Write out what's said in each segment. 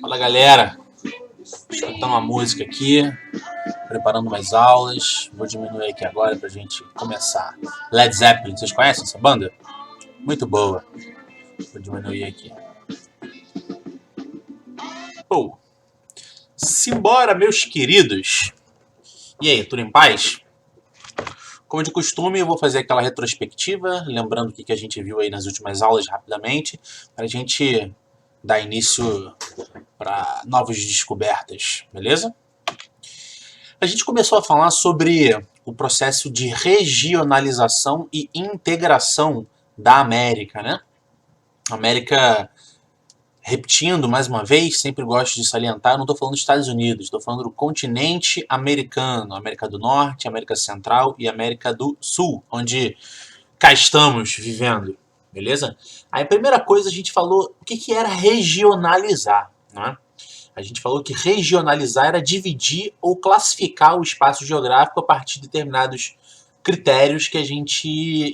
Fala galera, escutando uma música aqui, preparando umas aulas. Vou diminuir aqui agora pra gente começar. Led Zeppelin, vocês conhecem essa banda? Muito boa. Vou diminuir aqui. Pô, simbora meus queridos. E aí, tudo em paz? Como de costume, eu vou fazer aquela retrospectiva, lembrando o que a gente viu aí nas últimas aulas rapidamente, para a gente dar início para novas descobertas, beleza? A gente começou a falar sobre o processo de regionalização e integração da América, né? A América, repetindo mais uma vez, sempre gosto de salientar, não estou falando dos Estados Unidos, estou falando do continente americano, América do Norte, América Central e América do Sul, onde cá estamos vivendo, beleza? Aí a primeira coisa a gente falou o que era regionalizar, né? A gente falou que regionalizar era dividir ou classificar o espaço geográfico a partir de determinados critérios que a gente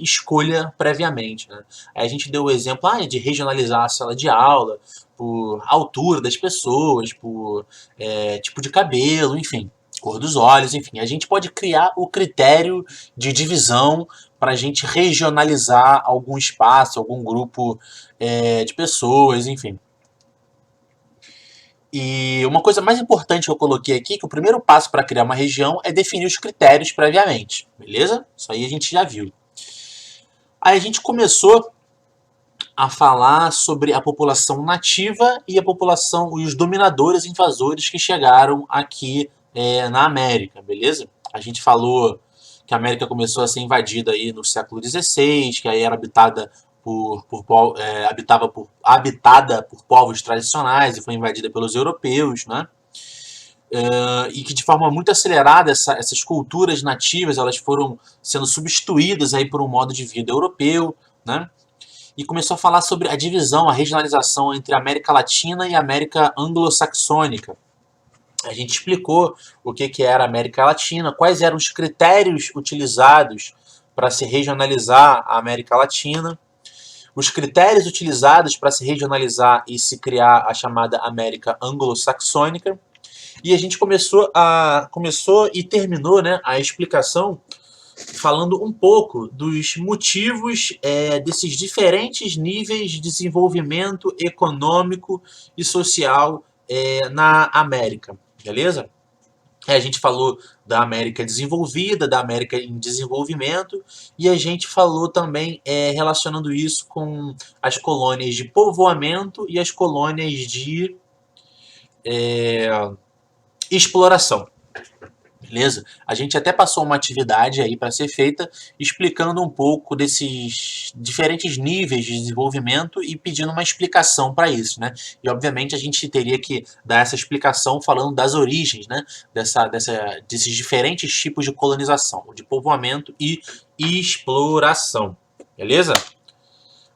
escolha previamente. Né? Aí a gente deu o exemplo de regionalizar a sala de aula por altura das pessoas, por tipo de cabelo, enfim, cor dos olhos, enfim. A gente pode criar o critério de divisão para a gente regionalizar algum espaço, algum grupo de pessoas, enfim. E uma coisa mais importante que eu coloquei aqui, que o primeiro passo para criar uma região é definir os critérios previamente, beleza? Isso aí a gente já viu. Aí a gente começou a falar sobre a população nativa e a população, os dominadores invasores que chegaram aqui na América, beleza? A gente falou que a América começou a ser invadida aí no século XVI, que aí era habitada habitada por povos tradicionais e foi invadida pelos europeus, né? E que de forma muito acelerada essas culturas nativas elas foram sendo substituídas aí por um modo de vida europeu, né? E começou a falar sobre a divisão, a regionalização entre a América Latina e a América Anglo-Saxônica. A gente explicou o que era a América Latina, quais eram os critérios utilizados para se regionalizar a América Latina, os critérios utilizados para se regionalizar e se criar a chamada América Anglo-Saxônica. E a gente começou e terminou, né, a explicação falando um pouco dos motivos desses diferentes níveis de desenvolvimento econômico e social na América, beleza? A gente falou da América desenvolvida, da América em desenvolvimento, e a gente falou também relacionando isso com as colônias de povoamento e as colônias de exploração. Beleza? A gente até passou uma atividade aí para ser feita explicando um pouco desses diferentes níveis de desenvolvimento e pedindo uma explicação para isso, né? E obviamente a gente teria que dar essa explicação falando das origens, né? Desses diferentes tipos de colonização, de povoamento e exploração. Beleza?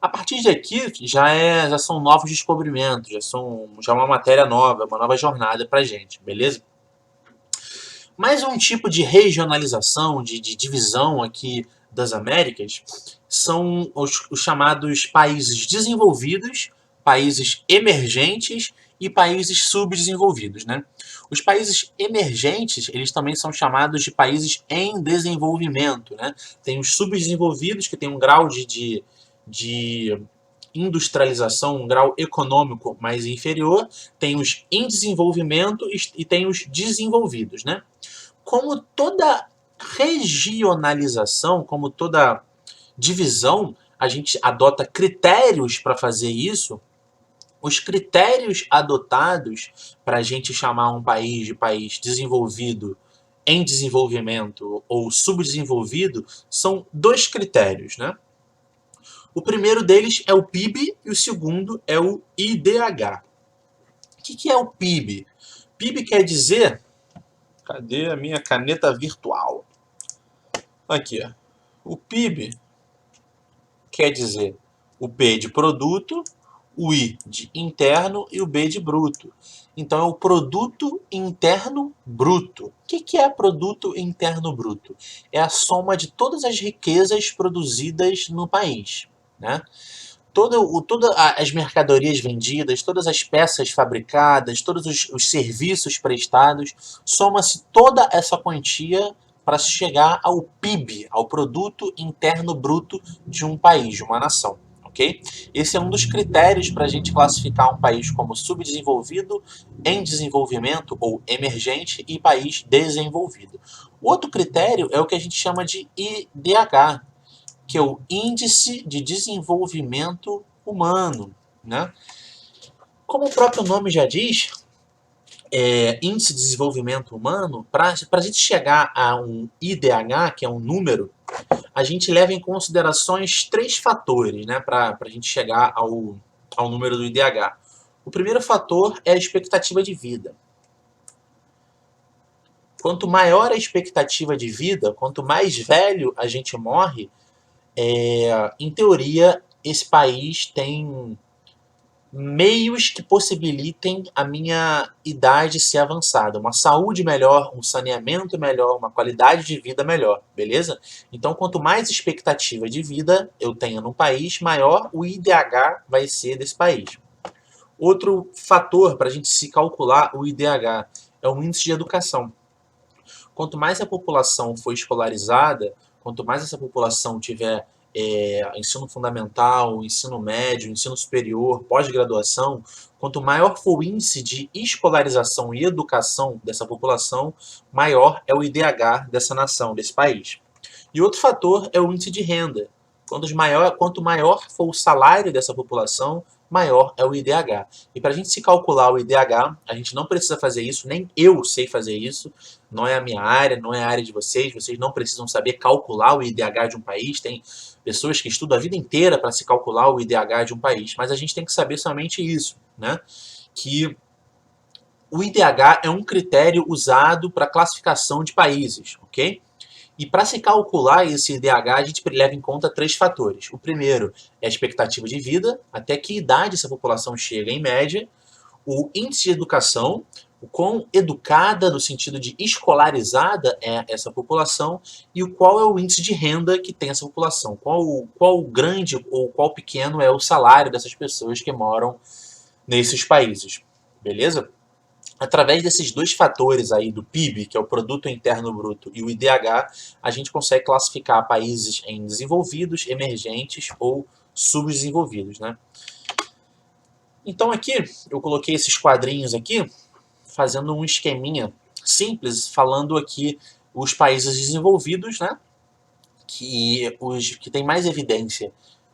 A partir daqui já são novos descobrimentos, já é uma matéria nova, uma nova jornada para gente, beleza? Mais um tipo de regionalização, de divisão aqui das Américas, são os chamados países desenvolvidos, países emergentes e países subdesenvolvidos, né? Os países emergentes, eles também são chamados de países em desenvolvimento, né? Tem os subdesenvolvidos, que tem um grau de industrialização, um grau econômico mais inferior, tem os em desenvolvimento e tem os desenvolvidos, né? Como toda regionalização, como toda divisão, a gente adota critérios para fazer isso. Os critérios adotados para a gente chamar um país de país desenvolvido, em desenvolvimento ou subdesenvolvido são dois critérios, né? O primeiro deles é o PIB e o segundo é o IDH. O que é o PIB? PIB quer dizer... Cadê a minha caneta virtual? Aqui, ó. O PIB quer dizer o P de produto, o I de interno e o B de bruto. Então é o produto interno bruto. O que é produto interno bruto? É a soma de todas as riquezas produzidas no país, né? todas as mercadorias vendidas, todas as peças fabricadas, todos os serviços prestados, soma-se toda essa quantia para se chegar ao PIB, ao Produto Interno Bruto de um país, de uma nação. Okay? Esse é um dos critérios para a gente classificar um país como subdesenvolvido, em desenvolvimento ou emergente e país desenvolvido. O outro critério é o que a gente chama de IDH, que é o Índice de Desenvolvimento Humano. Né? Como o próprio nome já diz, Índice de Desenvolvimento Humano, para a gente chegar a um IDH, que é um número, a gente leva em considerações 3 fatores, né, para a gente chegar ao número do IDH. O primeiro fator é a expectativa de vida. Quanto maior a expectativa de vida, quanto mais velho a gente morre, em teoria, esse país tem meios que possibilitem a minha idade ser avançada. Uma saúde melhor, um saneamento melhor, uma qualidade de vida melhor, beleza? Então, quanto mais expectativa de vida eu tenho no país, maior o IDH vai ser desse país. Outro fator para a gente se calcular o IDH é o índice de educação. Quanto mais a população for escolarizada, quanto mais essa população tiver ensino fundamental, ensino médio, ensino superior, pós-graduação, quanto maior for o índice de escolarização e educação dessa população, maior é o IDH dessa nação, desse país. E outro fator é o índice de renda. Quanto maior for o salário dessa população, maior é o IDH. E para a gente se calcular o IDH, a gente não precisa fazer isso, nem eu sei fazer isso, não é a minha área, não é a área de vocês não precisam saber calcular o IDH de um país, tem pessoas que estudam a vida inteira para se calcular o IDH de um país, mas a gente tem que saber somente isso, né? Que o IDH é um critério usado para classificação de países, ok? E para se calcular esse IDH, a gente leva em conta 3 fatores. O primeiro é a expectativa de vida, até que idade essa população chega em média. O índice de educação, o quão educada no sentido de escolarizada é essa população e qual é o índice de renda que tem essa população. Qual grande ou qual pequeno é o salário dessas pessoas que moram nesses países. Beleza? Através desses 2 fatores aí do PIB, que é o Produto Interno Bruto, e o IDH, a gente consegue classificar países em desenvolvidos, emergentes ou subdesenvolvidos, né? Então aqui, eu coloquei esses quadrinhos aqui, fazendo um esqueminha simples, falando aqui os países desenvolvidos, né? Os que têm mais evidência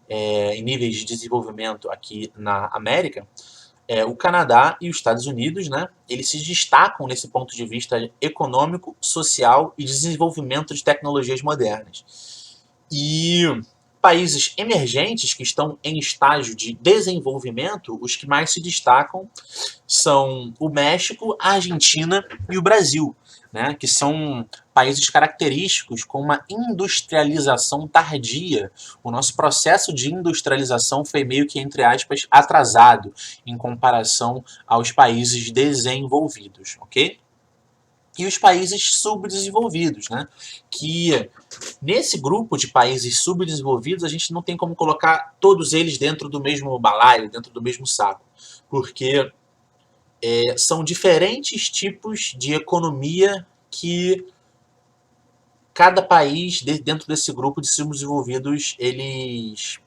em níveis de desenvolvimento aqui na América, o Canadá e os Estados Unidos, né, eles se destacam nesse ponto de vista econômico, social e desenvolvimento de tecnologias modernas. E países emergentes que estão em estágio de desenvolvimento, os que mais se destacam são o México, a Argentina e o Brasil, né, que são países característicos com uma industrialização tardia. O nosso processo de industrialização foi meio que, entre aspas, atrasado em comparação aos países desenvolvidos, ok? E os países subdesenvolvidos, né? Que nesse grupo de países subdesenvolvidos a gente não tem como colocar todos eles dentro do mesmo balaio, dentro do mesmo saco, porque são diferentes tipos de economia que cada país dentro desse grupo de subdesenvolvidos eles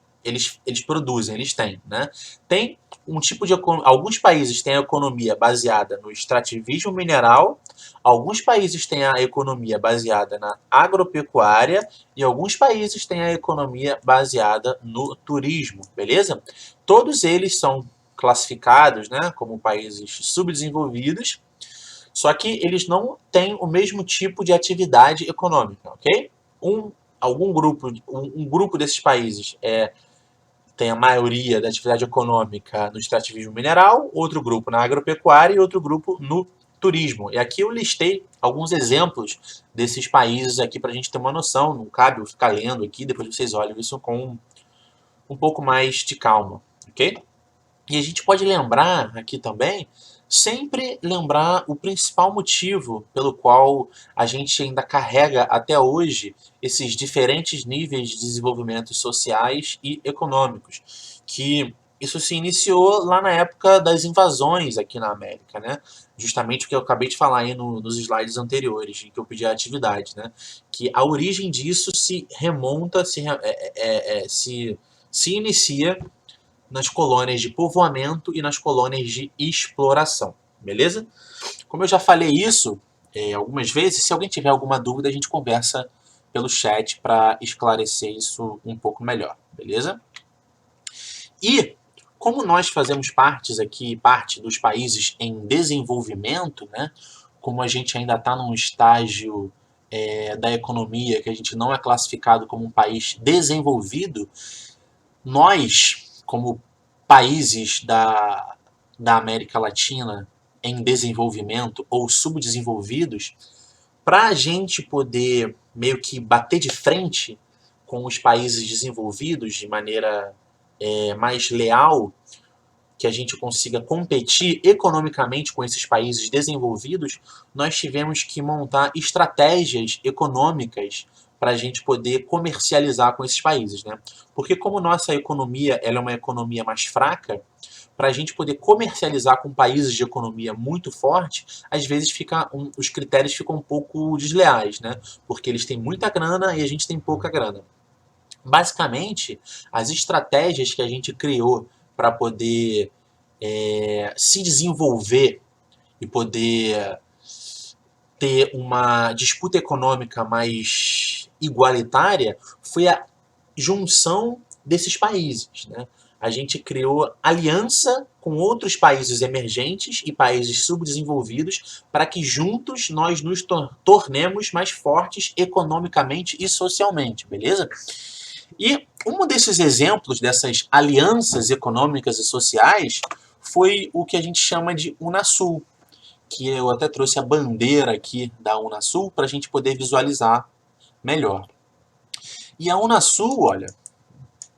produzem, eles têm, né? Tem um tipo de alguns países têm a economia baseada no extrativismo mineral, alguns países têm a economia baseada na agropecuária e alguns países têm a economia baseada no turismo, beleza? Todos eles são classificados, né, como países subdesenvolvidos, só que eles não têm o mesmo tipo de atividade econômica, ok? Um grupo desses países tem a maioria da atividade econômica no extrativismo mineral, outro grupo na agropecuária e outro grupo no turismo. E aqui eu listei alguns exemplos desses países aqui para a gente ter uma noção, não cabe eu ficar lendo aqui, depois vocês olham isso com um pouco mais de calma, ok? E a gente pode lembrar aqui também, sempre lembrar o principal motivo pelo qual a gente ainda carrega até hoje esses diferentes níveis de desenvolvimento sociais e econômicos, que isso se iniciou lá na época das invasões aqui na América, né? Justamente o que eu acabei de falar aí nos slides anteriores, em que eu pedi a atividade, né? Que a origem disso se remonta, se inicia nas colônias de povoamento e nas colônias de exploração, beleza? Como eu já falei isso algumas vezes, se alguém tiver alguma dúvida, a gente conversa pelo chat para esclarecer isso um pouco melhor, beleza? E como nós fazemos parte dos países em desenvolvimento, né? Como a gente ainda está num estágio da economia que a gente não é classificado como um país desenvolvido, nós, como países da América Latina em desenvolvimento ou subdesenvolvidos, para a gente poder meio que bater de frente com os países desenvolvidos de maneira mais leal, que a gente consiga competir economicamente com esses países desenvolvidos, nós tivemos que montar estratégias econômicas para a gente poder comercializar com esses países, né? Porque como nossa economia ela é uma economia mais fraca, para a gente poder comercializar com países de economia muito forte, às vezes os critérios ficam um pouco desleais, né? Porque eles têm muita grana e a gente tem pouca grana. Basicamente, as estratégias que a gente criou para poder se desenvolver e poder ter uma disputa econômica mais igualitária foi a junção desses países, né? A gente criou aliança com outros países emergentes e países subdesenvolvidos para que juntos nós nos tornemos mais fortes economicamente e socialmente, beleza? E um desses exemplos dessas alianças econômicas e sociais foi o que a gente chama de Unasul, que eu até trouxe a bandeira aqui da Unasul para a gente poder visualizar melhor. E a Unasul, olha,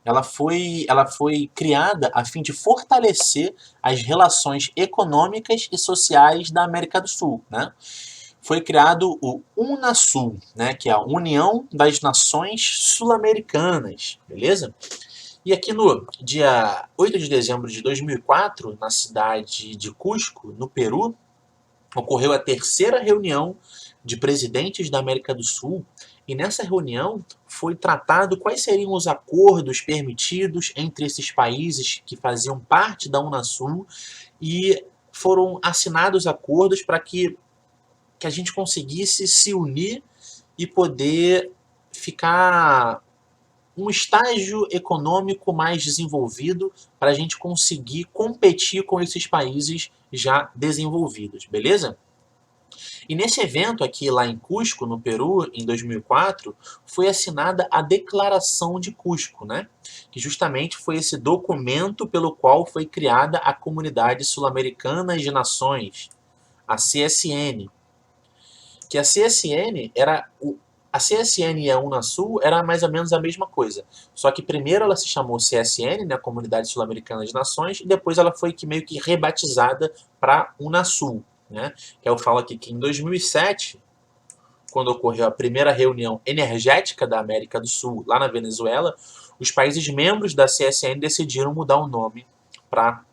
ela foi criada a fim de fortalecer as relações econômicas e sociais da América do Sul, né? Foi criado o Unasul, né, que é a União das Nações Sul-Americanas, beleza? E aqui no dia 8 de dezembro de 2004, na cidade de Cusco, no Peru, ocorreu a terceira reunião de presidentes da América do Sul, e nessa reunião foi tratado quais seriam os acordos permitidos entre esses países que faziam parte da Unasul, e foram assinados acordos para que a gente conseguisse se unir e poder ficar um estágio econômico mais desenvolvido para a gente conseguir competir com esses países já desenvolvidos, beleza? E nesse evento aqui lá em Cusco, no Peru, em 2004, foi assinada a Declaração de Cusco, né? Que justamente foi esse documento pelo qual foi criada a Comunidade Sul-Americana de Nações, a CSN. Que a CSN era a CSN e a Unasul era mais ou menos a mesma coisa. Só que primeiro ela se chamou CSN, né, Comunidade Sul-Americana de Nações, e depois ela foi meio que rebatizada para Unasul, né? Que eu falo aqui que em 2007, quando ocorreu a primeira reunião energética da América do Sul, lá na Venezuela, os países membros da CSN decidiram mudar o nome para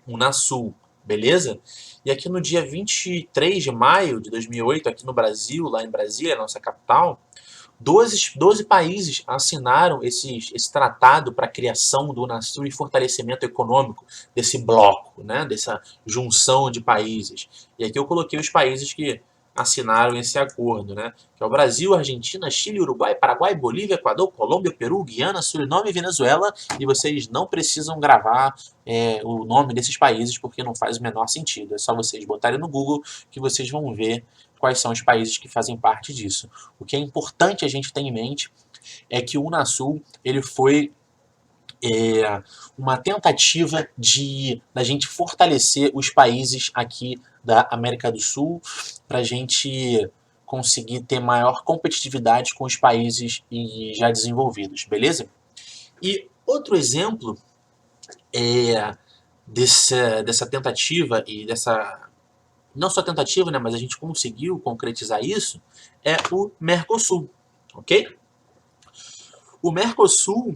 Unasul, beleza? E aqui no dia 23 de maio de 2008, aqui no Brasil, lá em Brasília, nossa capital, 12 países assinaram esse tratado para a criação do Unasul e fortalecimento econômico desse bloco, né, dessa junção de países. E aqui eu coloquei os países que assinaram esse acordo, né, que é o Brasil, Argentina, Chile, Uruguai, Paraguai, Bolívia, Equador, Colômbia, Peru, Guiana, Suriname e Venezuela. E vocês não precisam gravar o nome desses países porque não faz o menor sentido. É só vocês botarem no Google que vocês vão ver quais são os países que fazem parte disso. O que é importante a gente ter em mente é que o Unasul ele foi uma tentativa de da gente fortalecer os países aqui da América do Sul para a gente conseguir ter maior competitividade com os países já desenvolvidos, beleza? E outro exemplo dessa tentativa e dessa... Não só tentativa, né, mas a gente conseguiu concretizar isso, é o Mercosul, ok? O Mercosul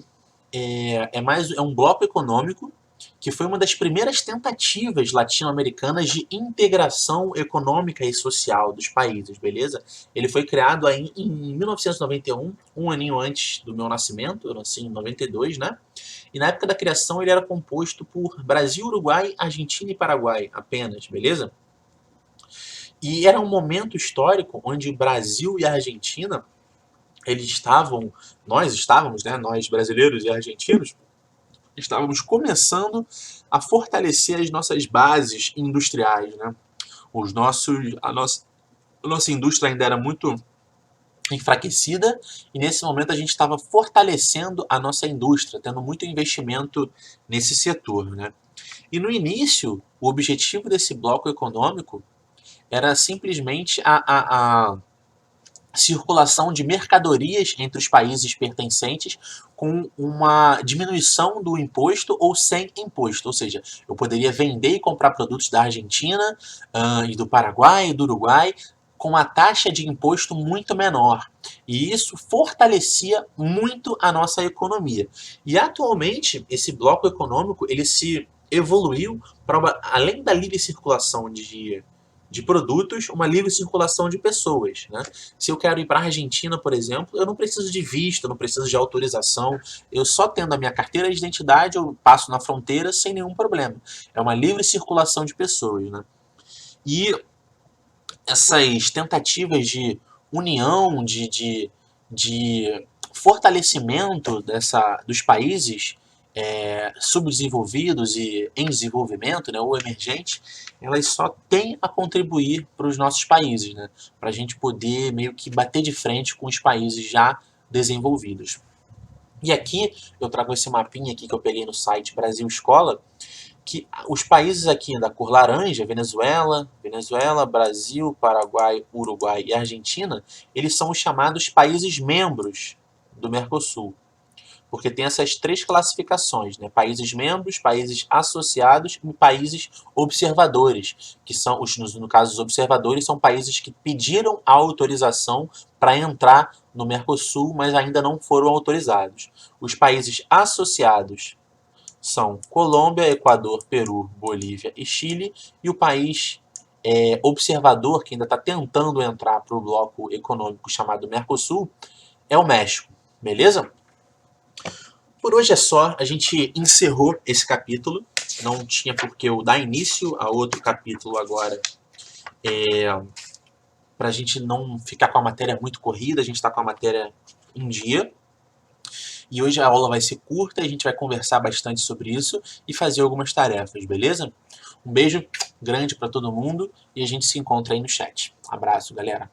é um bloco econômico que foi uma das primeiras tentativas latino-americanas de integração econômica e social dos países, beleza? Ele foi criado aí em 1991, um aninho antes do meu nascimento, eu nasci em 92, né? E na época da criação ele era composto por Brasil, Uruguai, Argentina e Paraguai apenas, beleza? E era um momento histórico onde o Brasil e a Argentina, nós estávamos, né, nós brasileiros e argentinos, estávamos começando a fortalecer as nossas bases industriais, né? A nossa indústria ainda era muito enfraquecida e nesse momento a gente estava fortalecendo a nossa indústria, tendo muito investimento nesse setor, né? E no início, o objetivo desse bloco econômico era simplesmente a circulação de mercadorias entre os países pertencentes com uma diminuição do imposto ou sem imposto. Ou seja, eu poderia vender e comprar produtos da Argentina, e do Paraguai e do Uruguai com a taxa de imposto muito menor. E isso fortalecia muito a nossa economia. E atualmente, esse bloco econômico ele se evoluiu para, além da livre circulação de produtos, uma livre circulação de pessoas, né? Se eu quero ir para a Argentina, por exemplo, eu não preciso de visto, eu não preciso de autorização. Eu só tendo a minha carteira de identidade, eu passo na fronteira sem nenhum problema. É uma livre circulação de pessoas, né? E essas tentativas de união, de fortalecimento dos países subdesenvolvidos e em desenvolvimento, né, ou emergente, elas só têm a contribuir para os nossos países, né, para a gente poder meio que bater de frente com os países já desenvolvidos. E aqui eu trago esse mapinha aqui que eu peguei no site Brasil Escola, que os países aqui da cor laranja, Venezuela, Brasil, Paraguai, Uruguai e Argentina, eles são os chamados países membros do Mercosul. Porque tem essas três classificações, né? Países membros, países associados e países observadores, que são, no caso, os observadores são países que pediram a autorização para entrar no Mercosul, mas ainda não foram autorizados. Os países associados são Colômbia, Equador, Peru, Bolívia e Chile, e o país observador, que ainda está tentando entrar para o bloco econômico chamado Mercosul, é o México, beleza? Por hoje é só, a gente encerrou esse capítulo, não tinha por que eu dar início a outro capítulo agora, para a gente não ficar com a matéria muito corrida, a gente está com a matéria em dia. E hoje a aula vai ser curta, a gente vai conversar bastante sobre isso e fazer algumas tarefas, beleza? Um beijo grande para todo mundo e a gente se encontra aí no chat. Abraço, galera!